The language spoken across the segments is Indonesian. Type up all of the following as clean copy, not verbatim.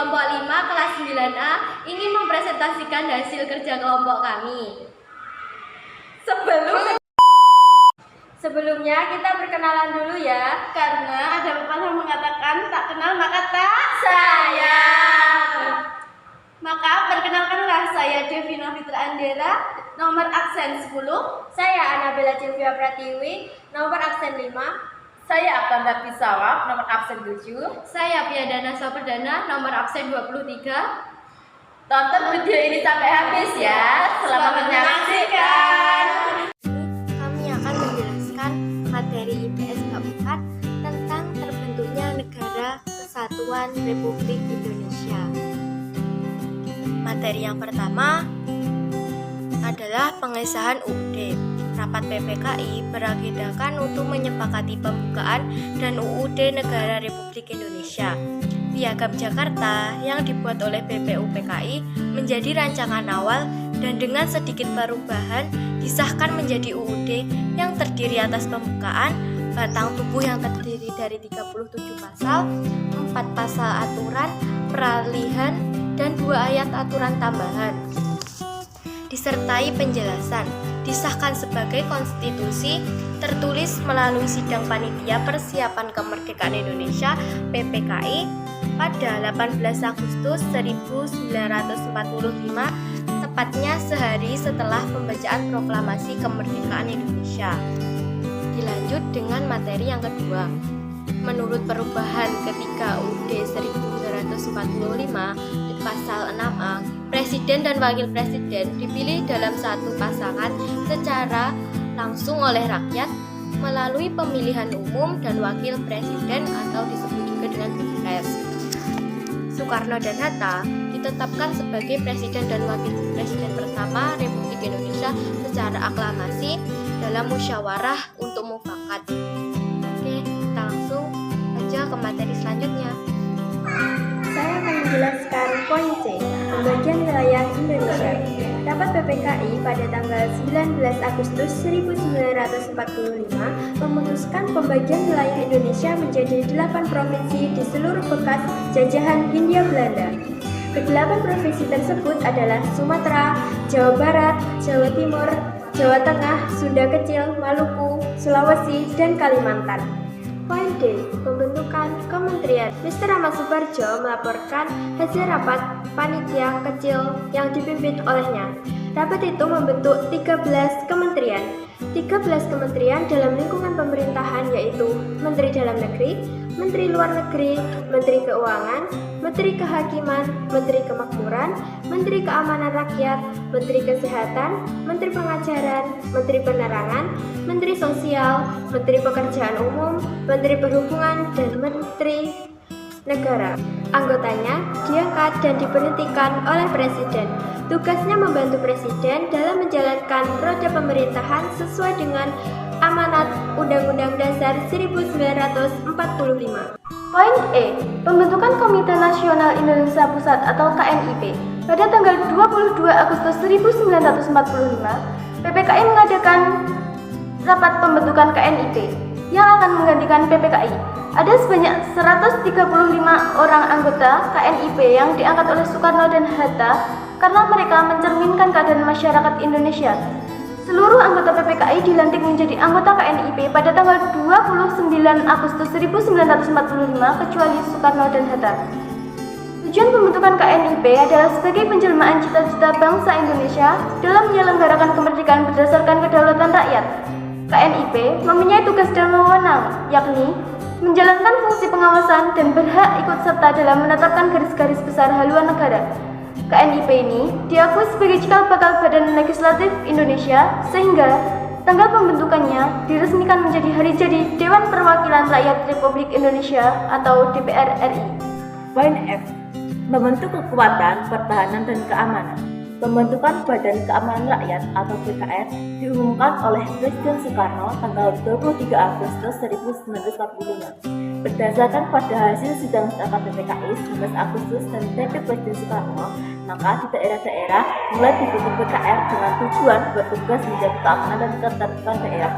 kelompok 5 kelas 9A ingin mempresentasikan hasil kerja kelompok kami. Sebelumnya kita berkenalan dulu ya, Karena ada pepatah mengatakan tak kenal maka tak sayang. Maka perkenalkanlah, saya Devina Fitra Andera, nomor absen 10. Saya Anabella Silvia Pratiwi, nomor absen 5. Saya Aktanda Pisawab, nomor absen 7. Saya Piadana Soperdana, nomor absen 23. Tonton video ini sampai habis ya. Selamat menyaksikan. Kami akan menjelaskan materi IPS bab 4 tentang terbentuknya Negara Kesatuan Republik Indonesia. Materi yang pertama adalah pengesahan UUD. Rapat PPKI beragendakan untuk menyepakati pembukaan dan UUD Negara Republik Indonesia. Piagam Jakarta yang dibuat oleh BPUPKI menjadi rancangan awal dan dengan sedikit perubahan disahkan menjadi UUD yang terdiri atas pembukaan, batang tubuh yang terdiri dari 37 pasal, 4 pasal aturan, peralihan, dan 2 ayat aturan tambahan. Disertai penjelasan, disahkan sebagai konstitusi, tertulis melalui Sidang Panitia Persiapan Kemerdekaan Indonesia (PPKI) pada 18 Agustus 1945, tepatnya sehari setelah pembacaan Proklamasi Kemerdekaan Indonesia. Dilanjut dengan materi yang kedua. Menurut perubahan ketiga UUD 1945 di pasal 6A, Presiden dan Wakil Presiden dipilih dalam satu pasangan secara langsung oleh rakyat melalui pemilihan umum dan Wakil Presiden atau disebut juga dengan Pilpres. Soekarno dan Hatta ditetapkan sebagai Presiden dan Wakil Presiden pertama Republik Indonesia secara aklamasi dalam musyawarah untuk mufakat. Oke, kita langsung aja ke materi selanjutnya. Saya akan menjelaskan poin C, pembagian wilayah Indonesia. Rapat PPKI pada tanggal 19 Agustus 1945 memutuskan pembagian wilayah Indonesia menjadi 8 provinsi di seluruh bekas jajahan Hindia Belanda. Kedelapan provinsi tersebut adalah Sumatera, Jawa Barat, Jawa Timur, Jawa Tengah, Sunda Kecil, Maluku, Sulawesi, dan Kalimantan. Poin D, pembentukan kementerian. Mr. Ahmad Suparjo melaporkan hasil rapat panitia kecil yang dipimpin olehnya. Rapat itu membentuk 13 kementerian. 13 kementerian dalam lingkungan pemerintahan yaitu Menteri Dalam Negeri, Menteri Luar Negeri, Menteri Keuangan, Menteri Kehakiman, Menteri Kemakmuran, Menteri Keamanan Rakyat, Menteri Kesehatan, Menteri Pengajaran, Menteri Penerangan, Menteri Sosial, Menteri Pekerjaan Umum, Menteri Perhubungan, dan Menteri Negara. Anggotanya diangkat dan diberhentikan oleh Presiden. Tugasnya membantu Presiden dalam menjalankan roda pemerintahan sesuai dengan amanat Undang-Undang Dasar 1945. Poin E, pembentukan Komite Nasional Indonesia Pusat atau KNIP. Pada tanggal 22 Agustus 1945, PPKI mengadakan rapat pembentukan KNIP yang akan menggantikan PPKI. Ada sebanyak 135 orang anggota KNIP yang diangkat oleh Soekarno dan Hatta karena mereka mencerminkan keadaan masyarakat Indonesia. Seluruh anggota PPKI dilantik menjadi anggota KNIP pada tanggal 29 Agustus 1945 kecuali Soekarno dan Hatta. Tujuan pembentukan KNIP adalah sebagai penjelmaan cita-cita bangsa Indonesia dalam menyelenggarakan kemerdekaan berdasarkan kedaulatan rakyat. KNIP mempunyai tugas dan wewenang, yakni menjalankan fungsi pengawasan dan berhak ikut serta dalam menetapkan garis-garis besar haluan negara. KNIP ini diakui sebagai cikal bakal Badan Legislatif Indonesia sehingga tanggal pembentukannya diresmikan menjadi hari jadi Dewan Perwakilan Rakyat Republik Indonesia atau DPR RI. Poin F, membentuk kekuatan pertahanan dan keamanan. Pembentukan Badan Keamanan Rakyat atau BKR diumumkan oleh Presiden Soekarno tanggal 23 Agustus 1945. Berdasarkan pada hasil sidang rapat PPKI 19 Agustus dan PP Presiden Soekarno, maka di daerah-daerah mulai dibentuk BKR dengan tujuan bertugas menjaga keamanan dan ketertiban daerah.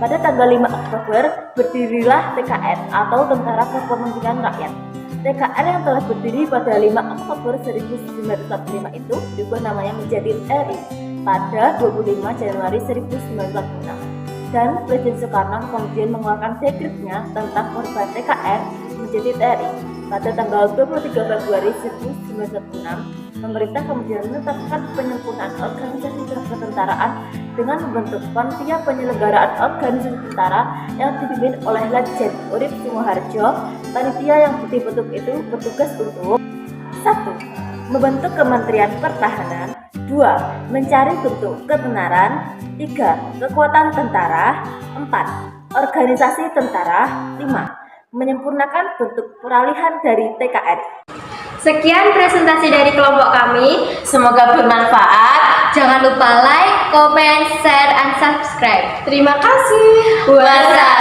Pada tanggal 5 Oktober berdirilah TKR atau Tentara Kepemimpinan Rakyat. TKR yang telah berdiri pada 5 Oktober 1945 itu diubah namanya menjadi RI pada 25 Januari 1946. Dan Presiden Soekarno kemudian mengeluarkan dekretnya tentang perubahan TKR menjadi TRI pada tanggal 23 Februari 1946. Pemerintah kemudian menetapkan penyempurnaan organisasi ketentaraan dengan membentuk panitia penyelenggaraan organisasi tentara yang dipimpin oleh Letjen Urip Sumoharjo. Panitia yang dibentuk itu bertugas untuk 1. Membentuk Kementerian Pertahanan, 2. Mencari bentuk ketenaran, 3. Kekuatan tentara, 4. Organisasi tentara, 5. Menyempurnakan bentuk peralihan dari TKR. Sekian presentasi dari kelompok kami. Semoga bermanfaat. Jangan lupa like, comment, share, and subscribe. Terima kasih. Wassalam.